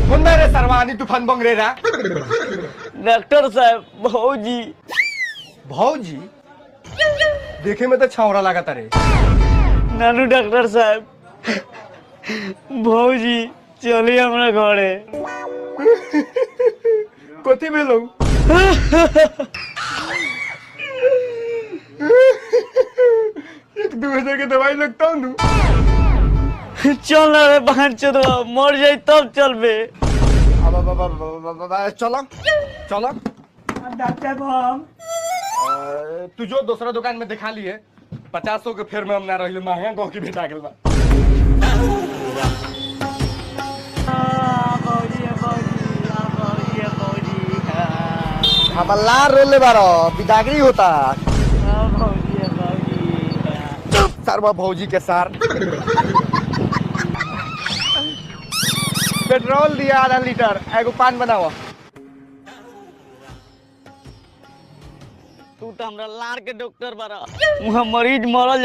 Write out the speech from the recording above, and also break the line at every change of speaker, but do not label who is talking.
कौन रे सरवानी तूफान बंगरेरा
डॉक्टर साहब भौजी
भौजी देखे में तो छावरा लगा तारे
नानू डॉक्टर साहब भौजी चली हमरा घरे
कथी भेलो एक 2000 के दवाई लगता हूँ
चल ना रे बहन चोदवा मर जाई तब चलबे
चलो चलो
डॉक्टर हम
तू जो दूसरा दुकान में दिखा लिए 50 के फेर में हम ना रही महंगा गौ की भेटा गेल बा
हमला रोले बारो बिदागरी होता
सरवा भौजी के सार पेट्रोल दिया आधा लीटर एगो पान बनाओ
तू तो हमरा लार के डॉक्टर बारा वहाँ मरीज मरल जा